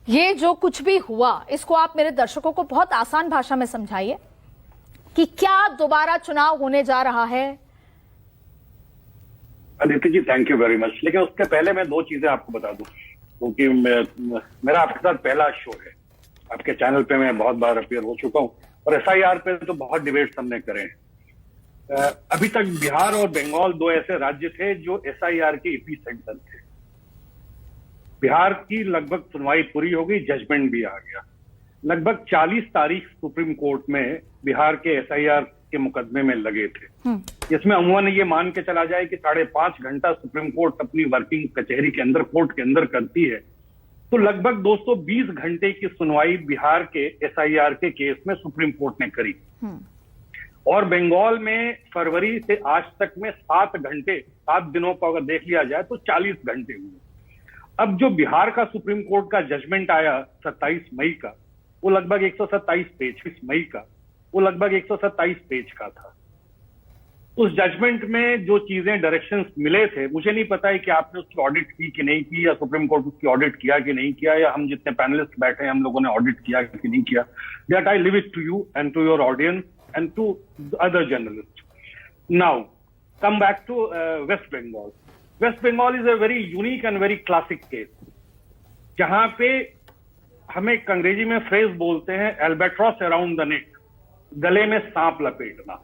ये जो कुछ भी हुआ इसको आप मेरे दर्शकों को बहुत आसान भाषा में समझाइए कि क्या दोबारा चुनाव होने जा रहा है। अदिति जी, थैंक यू वेरी मच। लेकिन उसके पहले मैं दो चीजें आपको बता दूं, क्योंकि मेरा आपके साथ पहला शो है। आपके चैनल पे मैं बहुत बार अपीयर हो चुका हूं और एसआईआर पे तो बहुत डिबेट्स हमने करे हैं। अभी तक बिहार और बंगाल दो ऐसे राज्य थे जो एसआईआर के एपी सेंटर थे। बिहार की लगभग सुनवाई पूरी हो गई, जजमेंट भी आ गया। लगभग 40 तारीख सुप्रीम कोर्ट में बिहार के एसआईआर के मुकदमे में लगे थे, जिसमें अमूमन ये मान के चला जाए कि 5.5 घंटा सुप्रीम कोर्ट अपनी वर्किंग कचहरी के अंदर, कोर्ट के अंदर करती है, तो लगभग 220 घंटे की सुनवाई बिहार के एसआईआर के केस में सुप्रीम कोर्ट ने करी। और बंगाल में फरवरी से आज तक में 7 घंटे, 7 दिनों को अगर देख लिया जाए तो 40 घंटे हुए। अब जो बिहार का सुप्रीम कोर्ट का जजमेंट आया 27 मई का, वो लगभग 127 पेज, मई का वो लगभग 127 पेज का था। उस जजमेंट में जो चीजें, डायरेक्शंस मिले थे, मुझे नहीं पता है कि आपने उसकी ऑडिट की कि नहीं की, या सुप्रीम कोर्ट उसकी ऑडिट किया कि नहीं किया, या हम जितने पैनलिस्ट बैठे हैं हम लोगों ने ऑडिट किया कि नहीं किया। That I leave it to you and to your audience and to other journalist. Now come back to West Bengal. West Bengal is a very unique and very classic case, जहां पे हम एक अंग्रेजी में फ्रेज बोलते हैं, एल्बेट्रॉस अराउंड द नेक, गले में सांप लपेटना।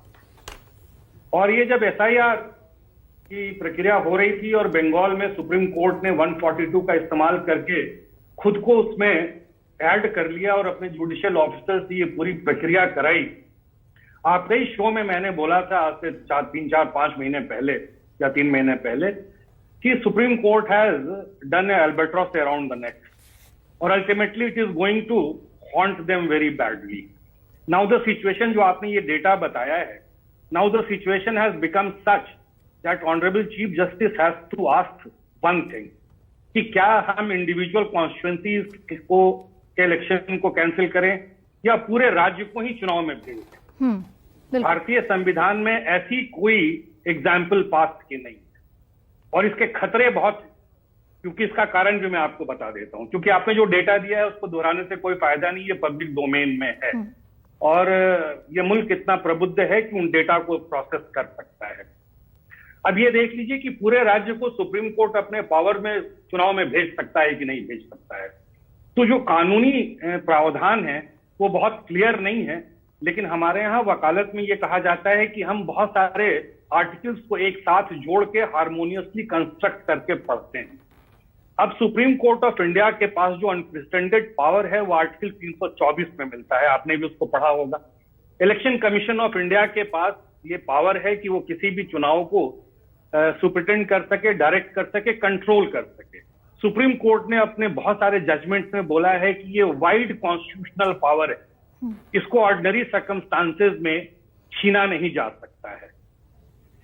और ये जब एसआईआर की प्रक्रिया हो रही थी और बंगाल में सुप्रीम कोर्ट ने 142 का इस्तेमाल करके खुद को उसमें ऐड कर लिया और अपने जुडिशियल ऑफिसर से ये पूरी प्रक्रिया कराई। आपके ही शो में मैंने बोला था आज से 3-4-5 महीने पहले या 3 महीने पहले कि supreme court has done albatross around the neck और ultimately it is going to haunt them very badly. Now the situation, जो आपने ये डेटा बताया है, now the situation has become such that honorable chief justice has to ask one thing कि क्या हम individual constituencies को के इलेक्शन को कैंसिल करें या पूरे राज्य को ही चुनाव में भेज दें। भारतीय संविधान में ऐसी कोई एग्जाम्पल पास की नहीं है और इसके खतरे बहुत, क्योंकि इसका कारण भी मैं आपको बता देता हूं, क्योंकि आपने जो डेटा दिया है उसको दोहराने से कोई फायदा नहीं, ये पब्लिक डोमेन में है और ये मुल्क इतना प्रबुद्ध है कि उन डेटा को प्रोसेस कर सकता है। अब ये देख लीजिए कि पूरे राज्य को सुप्रीम कोर्ट अपने पावर में चुनाव में भेज सकता है कि नहीं भेज सकता है। तो जो कानूनी प्रावधान है वो बहुत क्लियर नहीं है, लेकिन हमारे यहाँ वकालत में ये कहा जाता है कि हम बहुत सारे आर्टिकल्स को एक साथ जोड़ के हार्मोनियसली कंस्ट्रक्ट करके पढ़ते हैं। अब सुप्रीम कोर्ट ऑफ इंडिया के पास जो अनप्रेसिडेंटेड पावर है वो आर्टिकल 324 में मिलता है, आपने भी उसको पढ़ा होगा। इलेक्शन कमीशन ऑफ इंडिया के पास ये पावर है कि वो किसी भी चुनाव को सुपरिटेंड कर सके, डायरेक्ट कर सके, कंट्रोल कर सके। सुप्रीम कोर्ट ने अपने बहुत सारे जजमेंट में बोला है कि ये वाइड कॉन्स्टिट्यूशनल पावर है, इसको ऑर्डिनरी सर्कमस्टांसेस में छीना नहीं जा सकता है,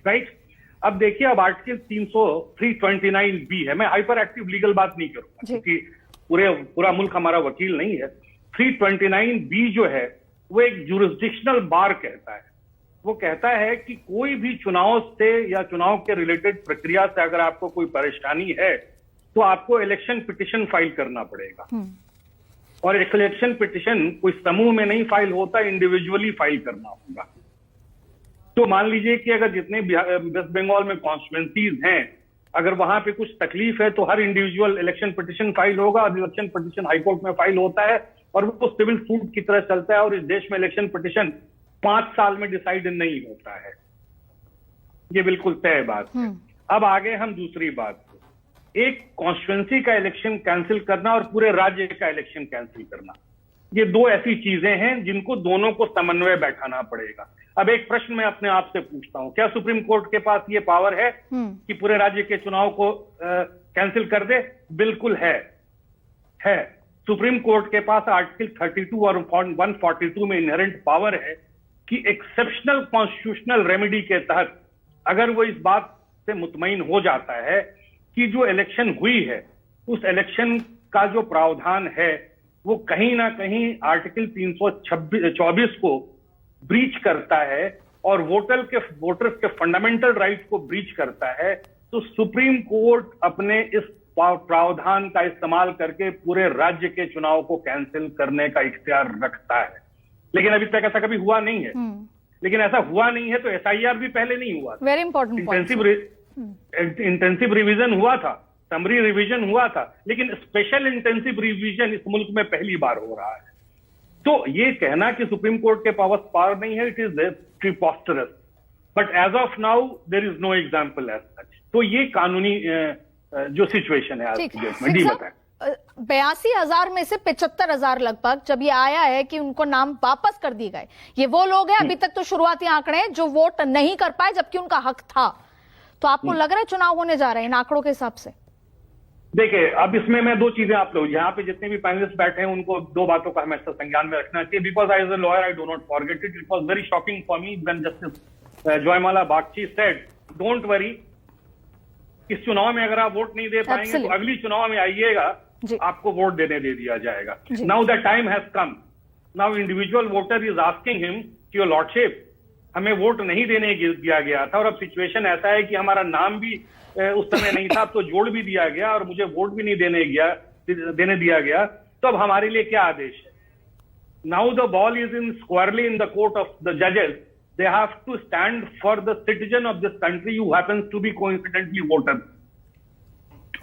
राइट। अब देखिए, अब आर्टिकल 329B है, मैं हाइपर एक्टिव लीगल बात नहीं करूंगा क्योंकि पूरा मुल्क हमारा वकील नहीं है। 329B जो है वो एक जुरिस्डिक्शनल बार कहता है। वो कहता है कि कोई भी चुनाव से या चुनाव के रिलेटेड प्रक्रिया से अगर आपको कोई परेशानी है तो आपको इलेक्शन पिटिशन फाइल करना पड़ेगा। और इलेक्शन पिटिशन कोई समूह में नहीं फाइल होता, इंडिविजुअली फाइल करना होगा। तो मान लीजिए कि अगर जितने वेस्ट बंगाल में कॉन्स्टिट्यूएंसीज हैं, अगर वहां पे कुछ तकलीफ है तो हर इंडिविजुअल इलेक्शन पिटिशन फाइल होगा और इलेक्शन पिटिशन हाईकोर्ट में फाइल होता है और वो सिविल सूट की तरह चलता है। और इस देश में इलेक्शन पिटिशन 5 साल में डिसाइड नहीं होता है, ये बिल्कुल तय बात है। अब आगे हम दूसरी बात, एक कॉन्स्टिट्यूएंसी का इलेक्शन कैंसिल करना और पूरे राज्य का इलेक्शन कैंसिल करना, ये दो ऐसी चीजें हैं जिनको दोनों को समन्वय बैठाना पड़ेगा। अब एक प्रश्न मैं अपने आप से पूछता हूं, क्या सुप्रीम कोर्ट के पास ये पावर है कि पूरे राज्य के चुनाव को कैंसिल कर दे? बिल्कुल है। सुप्रीम कोर्ट के पास आर्टिकल 32 और 142 में इनहेरेंट पावर है कि एक्सेप्शनल कॉन्स्टिट्यूशनल रेमेडी के तहत अगर वो इस बात से मुतमईन हो जाता है कि जो इलेक्शन हुई है उस इलेक्शन का जो प्रावधान है वो कहीं ना कहीं आर्टिकल 324 को ब्रीच करता है और वोटर्स के फंडामेंटल राइट को ब्रीच करता है, तो सुप्रीम कोर्ट अपने इस प्रावधान का इस्तेमाल करके पूरे राज्य के चुनाव को कैंसिल करने का इख्तियार रखता है। लेकिन अभी तक ऐसा कभी हुआ नहीं है। लेकिन ऐसा हुआ नहीं है तो एसआईआर भी पहले नहीं हुआ था। वेरी इंपॉर्टेंट इंटेंसिव रिवीजन हुआ था, समरी रिवीजन हुआ था, लेकिन स्पेशल इंटेंसिव रिवीजन इस मुल्क में पहली बार हो रहा है। तो ये कहना कि सुप्रीम कोर्ट के पास पावर नहीं है, it is preposterous, but as of now there is no example as such. तो ये कानूनी जो सिचुएशन है आज की डेट में। जी बताएं। 82,000 में से 75,000 लगभग जब ये आया है कि उनको नाम वापस कर दिए गए, ये वो लोग हैं अभी तक तो शुरुआती आंकड़े जो वोट नहीं कर पाए जबकि उनका हक था। तो आपको लग रहा है चुनाव होने जा रहे हैं इन आंकड़ों के हिसाब से? देखिए, अब इसमें मैं दो चीजें आप लोग यहाँ पे जितने भी पैनलिस्ट बैठे हैं उनको दो बातों का हमेशा संज्ञान में रखना चाहिए। Because I as a lawyer I do not forget it. It was very shocking for me when Justice Joymalya Bagchi said don't worry, इस चुनाव में अगर आप वोट नहीं दे पाएंगे तो अगली चुनाव में आइएगा, आपको वोट देने दे दिया जाएगा। Now the time has come, now individual voter is asking him कि योर लॉर्डशिप, हमें वोट नहीं देने दिया गया था और अब सिचुएशन ऐसा है कि हमारा नाम भी उस समय नहीं था, अब तो जोड़ भी दिया गया और मुझे वोट भी नहीं देने दिया गया, तो अब हमारे लिए क्या आदेश है? Now the ball is in squarely in the court of the जजेस। They have to stand for the citizen of this country who happens to be coincidentally voter.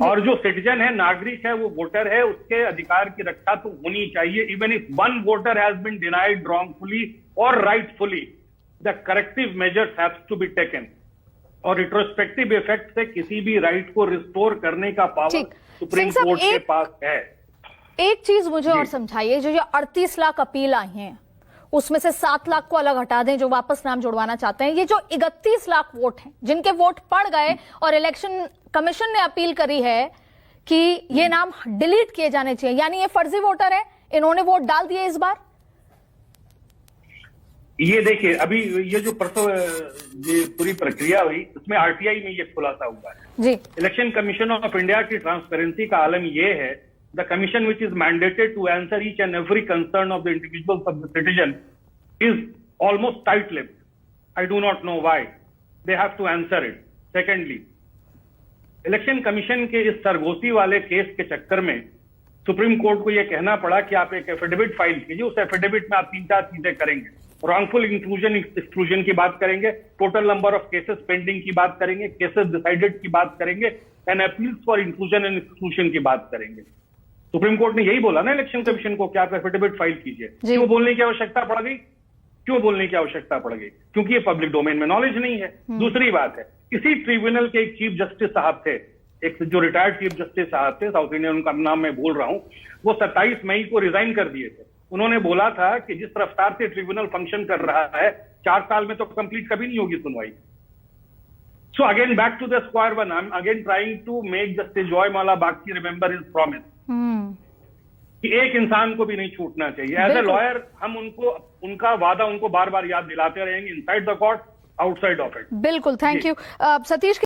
और जो सिटीजन है, नागरिक है, वो वोटर है, उसके अधिकार की रक्षा तो होनी चाहिए। Even if one voter has been denied wrongfully और rightfully, the corrective measures have to be taken. और रिट्रोस्पेक्टिव इफेक्ट से किसी भी राइट को रिस्टोर करने का पावर सुप्रीम कोर्ट के पास है। एक चीज मुझे और समझाइए, जो ये 38 लाख अपील आई हैं उसमें से 7 लाख को अलग हटा दें जो वापस नाम जुड़वाना चाहते हैं, ये जो 31 लाख वोट हैं जिनके वोट पड़ गए और इलेक्शन कमीशन ने अपील करी है कि ये नाम डिलीट किए जाने चाहिए, यानी ये फर्जी वोटर है, इन्होंने वोट डाल दिए इस बार? ये देखिए, अभी ये जो परसों ये पूरी प्रक्रिया हुई उसमें आरटीआई में ये खुलासा हुआ है जी। इलेक्शन कमीशन ऑफ इंडिया की ट्रांसपेरेंसी का आलम ये है, the commission which is mandated to answer each and every concern of the individuals of the citizen is almost tight lipped. I do not know why they have to answer it. Secondly, election commission के इस सरगोशी वाले case के चक्कर में supreme court को यह कहना पड़ा कि आप एक एफिडेविट फाइल कीजिए, उस एफिडेविट में आप 3-4 चीजें करेंगे। रॉन्गफुल इंक्लूजन एक्सक्लूजन की बात करेंगे, total number of cases pending की बात करेंगे, केसेस डिसाइडेड की बात करेंगे, and appeals for inclusion and exclusion की बात करेंगे। सुप्रीम कोर्ट ने यही बोला ना इलेक्शन कमीशन को कि आप एफिडेविट फाइल कीजिए। क्यों बोलने की आवश्यकता पड़ गई? क्यों बोलने की आवश्यकता पड़ गई? क्योंकि ये पब्लिक डोमेन में नॉलेज नहीं है। दूसरी बात है, इसी ट्रिब्यूनल के एक चीफ जस्टिस साहब थे, एक जो रिटायर्ड चीफ जस्टिस साहब थे, साउथ इंडियन, उनका नाम मैं बोल रहा हूं, वो 27 मई को रिजाइन कर दिए थे। उन्होंने बोला था कि जिस रफ्तार से ट्रिब्यूनल फंक्शन कर रहा है 4 साल में तो कंप्लीट कभी नहीं होगी सुनवाई। So again back to the square one, I am again trying to make justice Joymalya Bagchi remember his promise कि एक इंसान को भी नहीं छूटना चाहिए। एज ए लॉयर हम उनको, उनका वादा उनको बार बार याद दिलाते रहेंगे, inside the court, outside of it. बिल्कुल, थैंक यू सतीश।